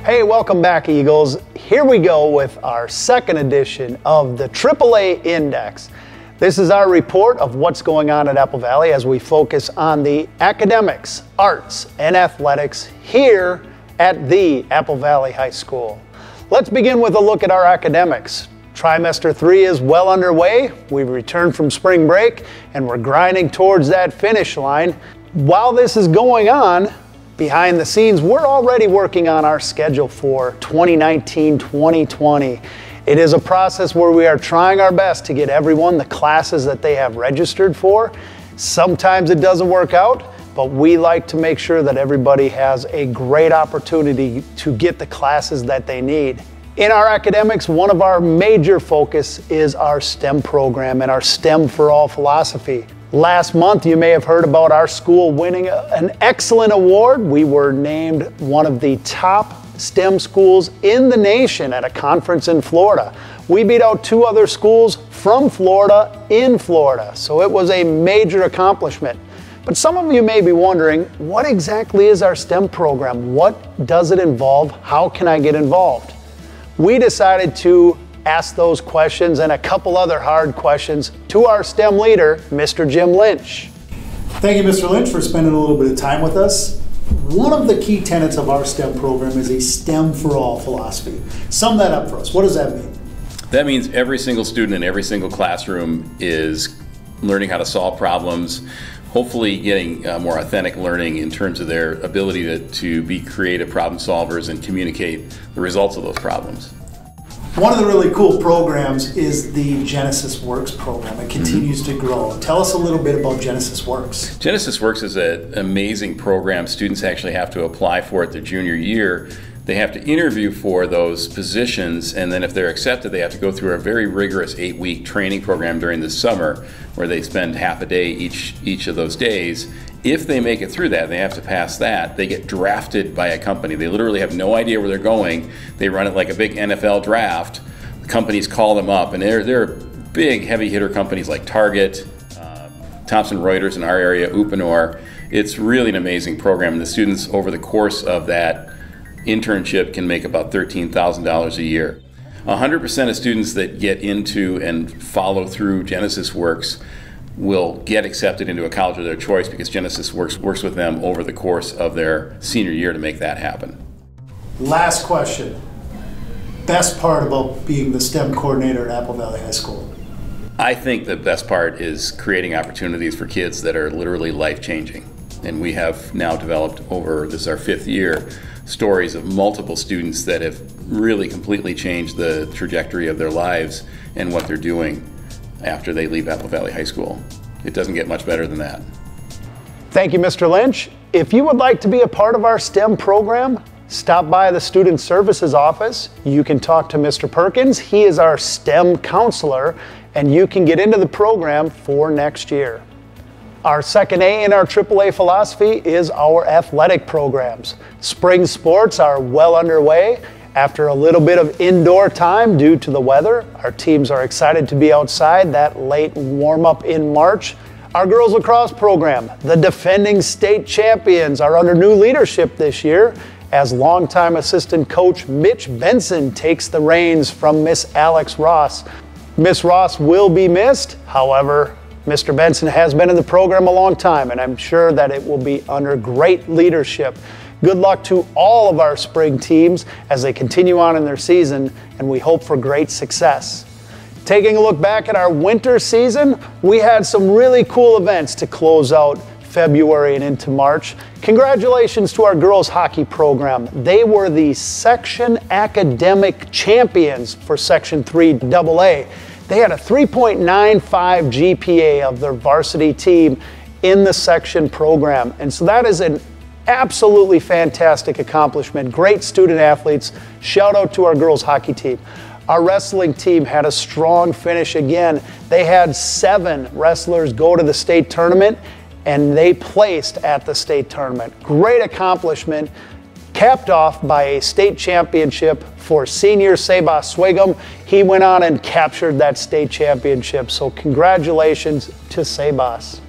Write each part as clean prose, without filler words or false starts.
Hey, welcome back, Eagles. Here we go with our second edition of the AAA Index. This is our report of what's going on at Apple Valley as we focus on the academics, arts, and athletics here at the Apple Valley High School. Let's begin with a look at our academics. Trimester 3 is well underway. We've returned from spring break and we're grinding towards that finish line. While this is going on, behind the scenes, we're already working on our schedule for 2019-2020. It is a process where we are trying our best to get everyone the classes that they have registered for. Sometimes it doesn't work out, but we like to make sure that everybody has a great opportunity to get the classes that they need. In our academics, one of our major focus is our STEM program and our STEM for All philosophy. Last month, you may have heard about our school winning an excellent award. We were named one of the top STEM schools in the nation at a conference in Florida. We beat out two other schools from Florida in Florida, so it was a major accomplishment. But some of you may be wondering, what exactly is our STEM program? What does it involve? How can I get involved? We decided to ask those questions and a couple other hard questions to our STEM leader, Mr. Jim Lynch. Thank you, Mr. Lynch, for spending a little bit of time with us. One of the key tenets of our STEM program is a STEM for All philosophy. Sum that up for us. What does that mean? That means every single student in every single classroom is learning how to solve problems, hopefully getting more authentic learning in terms of their ability to be creative problem solvers and communicate the results of those problems. One of the really cool programs is the Genesis Works program. It continues to grow. Tell us a little bit about Genesis Works. Genesis Works is an amazing program. Students actually have to apply for it their junior year. They have to interview for those positions, and then if they're accepted, they have to go through a very rigorous 8-week training program during the summer where they spend half a day each of those days. If they make it through that, they have to pass that, they get drafted by a company. They literally have no idea where they're going. They run it like a big NFL draft. The companies call them up, and they're big heavy hitter companies like Target, Thomson Reuters in our area, Uponor. It's really an amazing program, and the students over the course of that internship can make about $13,000 a year. 100% of students that get into and follow through Genesis Works will get accepted into a college of their choice because Genesis works with them over the course of their senior year to make that happen. Last question. Best part about being the STEM coordinator at Apple Valley High School? I think the best part is creating opportunities for kids that are literally life-changing. And we have now developed this is our 5th year, stories of multiple students that have really completely changed the trajectory of their lives and what they're doing after they leave Apple Valley High School. It doesn't get much better than that. Thank you, Mr. Lynch. If you would like to be a part of our STEM program, stop by the Student Services office. You can talk to Mr. Perkins. He is our STEM counselor, and you can get into the program for next year. Our second A in our AAA philosophy is our athletic programs. Spring sports are well underway. After a little bit of indoor time due to the weather, our teams are excited to be outside that late warm-up in March. Our girls lacrosse program, the defending state champions, are under new leadership this year as longtime assistant coach Mitch Benson takes the reins from Miss Alex Ross. Miss Ross will be missed. However, Mr. Benson has been in the program a long time, and I'm sure that it will be under great leadership. Good luck to all of our spring teams as they continue on in their season, and we hope for great success. Taking a look back at our winter season, we had some really cool events to close out February and into March. Congratulations to our girls hockey program. They were the section academic champions for Section 3 AAA. They had a 3.95 GPA of their varsity team in the section program, and so that is an absolutely fantastic accomplishment. Great student athletes. Shout out to our girls hockey team. Our wrestling team had a strong finish again. They had 7 wrestlers go to the state tournament, and they placed at the state tournament. Great accomplishment, capped off by a state championship for senior Sebas Swigum. He went on and captured that state championship, so congratulations to Sebas.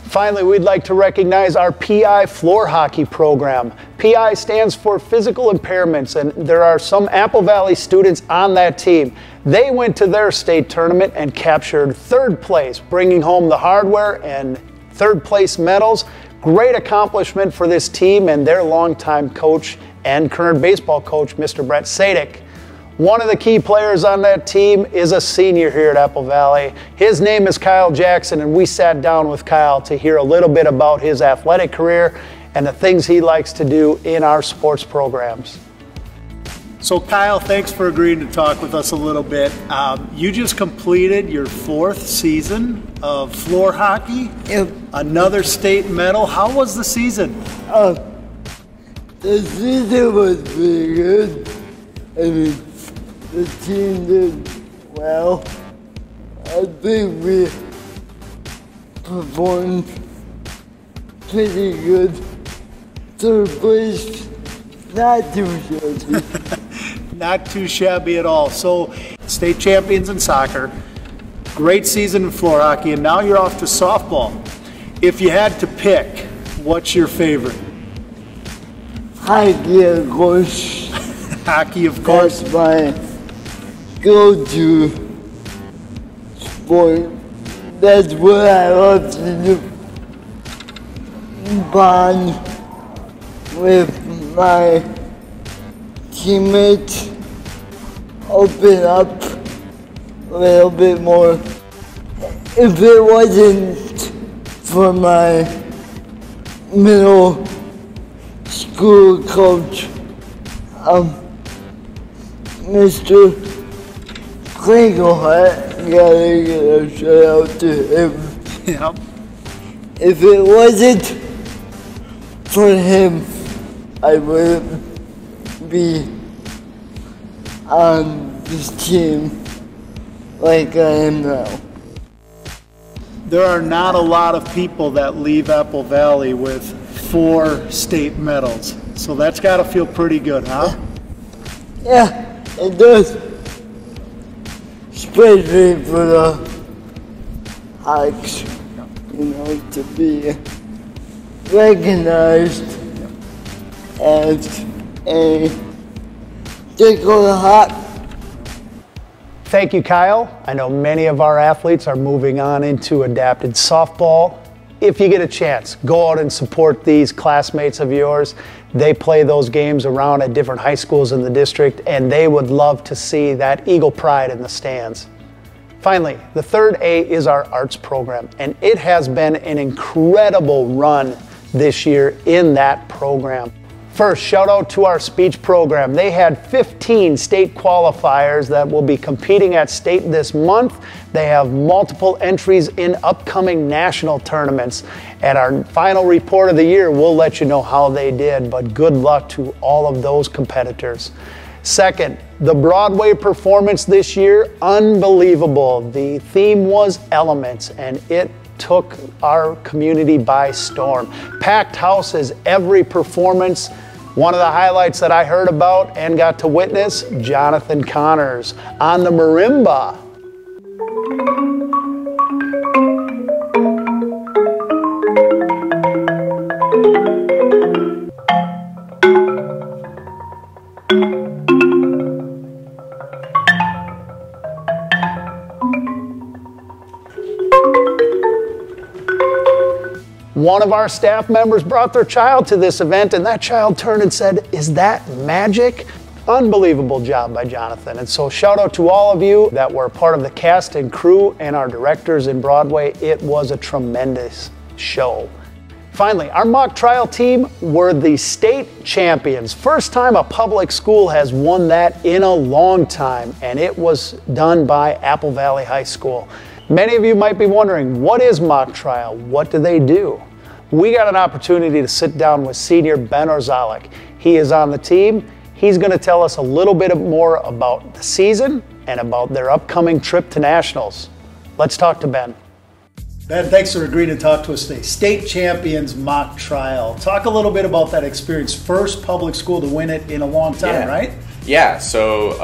Finally, we'd like to recognize our PI floor hockey program. PI stands for physical impairments, and there are some Apple Valley students on that team. They went to their state tournament and captured 3rd place, bringing home the hardware and 3rd place medals. Great accomplishment for this team and their longtime coach and current baseball coach, Mr. Brett Sadik. One of the key players on that team is a senior here at Apple Valley. His name is Kyle Jackson, and we sat down with Kyle to hear a little bit about his athletic career and the things he likes to do in our sports programs. So Kyle, thanks for agreeing to talk with us a little bit. You just completed your 4th season of floor hockey. Yep. Another state medal. How was the season? The season was pretty good. I mean, the team did well. I think we performed pretty good. 3rd place, not too shabby. Not too shabby at all. So, state champions in soccer, great season in floor hockey, and now you're off to softball. If you had to pick, what's your favorite? Hockey, of course. Hockey, of course. That's my go-to sport. That's what I love to do. Bond with my teammates, open up a little bit more. If it wasn't for my middle school coach, Mr. Klingelhut, gotta give a shout out to him. Yep. If it wasn't for him, I wouldn't be on this team like I am now. There are not a lot of people that leave Apple Valley with 4 state medals. So that's gotta feel pretty good, huh? Yeah, it does. Especially for the Hawks, you know, to be recognized as a Dakota Hawk. Thank you, Kyle. I know many of our athletes are moving on into adapted softball. If you get a chance, go out and support these classmates of yours. They play those games around at different high schools in the district, and they would love to see that Eagle pride in the stands. Finally, the 3rd A is our arts program, and it has been an incredible run this year in that program. First, shout out to our speech program. They had 15 state qualifiers that will be competing at state this month. They have multiple entries in upcoming national tournaments. At our final report of the year, we'll let you know how they did, but good luck to all of those competitors. Second, the Broadway performance this year, unbelievable. The theme was Elements, and it took our community by storm. Packed houses, every performance. One of the highlights that I heard about and got to witness, Jonathan Connors on the marimba. One of our staff members brought their child to this event, and that child turned and said, "Is that magic?" Unbelievable job by Jonathan. And so shout out to all of you that were part of the cast and crew and our directors in Broadway. It was a tremendous show. Finally, our mock trial team were the state champions. First time a public school has won that in a long time, and it was done by Apple Valley High School. Many of you might be wondering, what is mock trial? What do they do? We got an opportunity to sit down with senior Ben Orzalek. He is on the team. He's going to tell us a little bit more about the season and about their upcoming trip to nationals. Let's talk to Ben. Ben, thanks for agreeing to talk to us today. State champions mock trial. Talk a little bit about that experience. First public school to win it in a long time, right? Yeah, so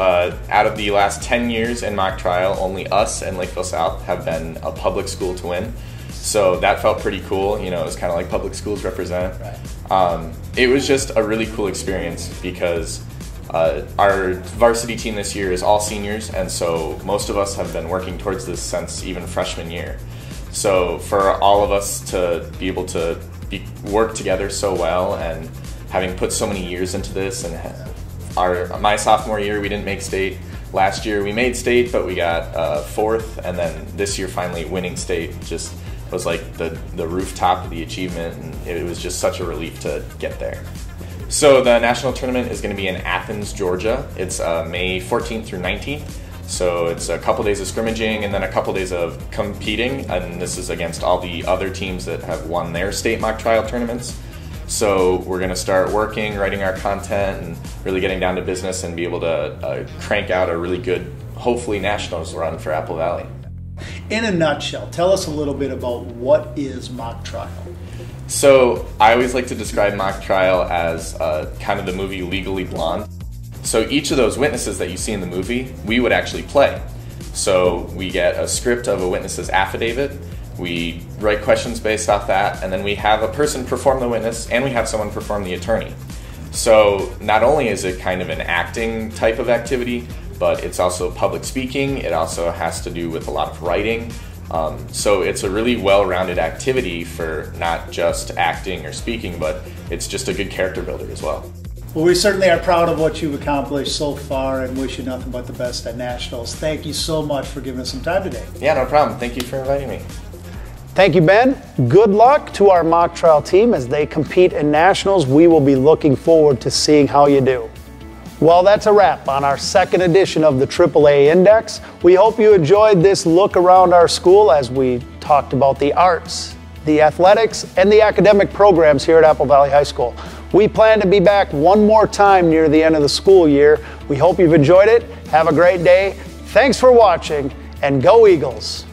out of the last 10 years in mock trial, only us and Lakeville South have been a public school to win. So that felt pretty cool. You know, it was kind of like public schools represent. Right. It was just a really cool experience because our varsity team this year is all seniors, and so most of us have been working towards this since even freshman year. So for all of us to be able to work together so well, and having put so many years into this, and my sophomore year we didn't make state. Last year we made state, but we got fourth, and then this year finally winning state just was like the rooftop of the achievement, and it was just such a relief to get there. So the national tournament is going to be in Athens, Georgia. It's May 14th through 19th. So it's a couple days of scrimmaging and then a couple days of competing, and this is against all the other teams that have won their state mock trial tournaments. So we're going to start working, writing our content, and really getting down to business and be able to crank out a really good, hopefully, nationals run for Apple Valley. In a nutshell, tell us a little bit about what is mock trial. So I always like to describe mock trial as kind of the movie Legally Blonde. So each of those witnesses that you see in the movie, we would actually play. So we get a script of a witness's affidavit, we write questions based off that, and then we have a person perform the witness, and we have someone perform the attorney. So not only is it kind of an acting type of activity, but it's also public speaking. It also has to do with a lot of writing. So it's a really well-rounded activity for not just acting or speaking, but it's just a good character builder as well. Well, we certainly are proud of what you've accomplished so far and wish you nothing but the best at Nationals. Thank you so much for giving us some time today. Yeah, no problem. Thank you for inviting me. Thank you, Ben. Good luck to our mock trial team as they compete in Nationals. We will be looking forward to seeing how you do. Well, that's a wrap on our second edition of the AAA Index. We hope you enjoyed this look around our school as we talked about the arts, the athletics, and the academic programs here at Apple Valley High School. We plan to be back one more time near the end of the school year. We hope you've enjoyed it. Have a great day. Thanks for watching, and go Eagles!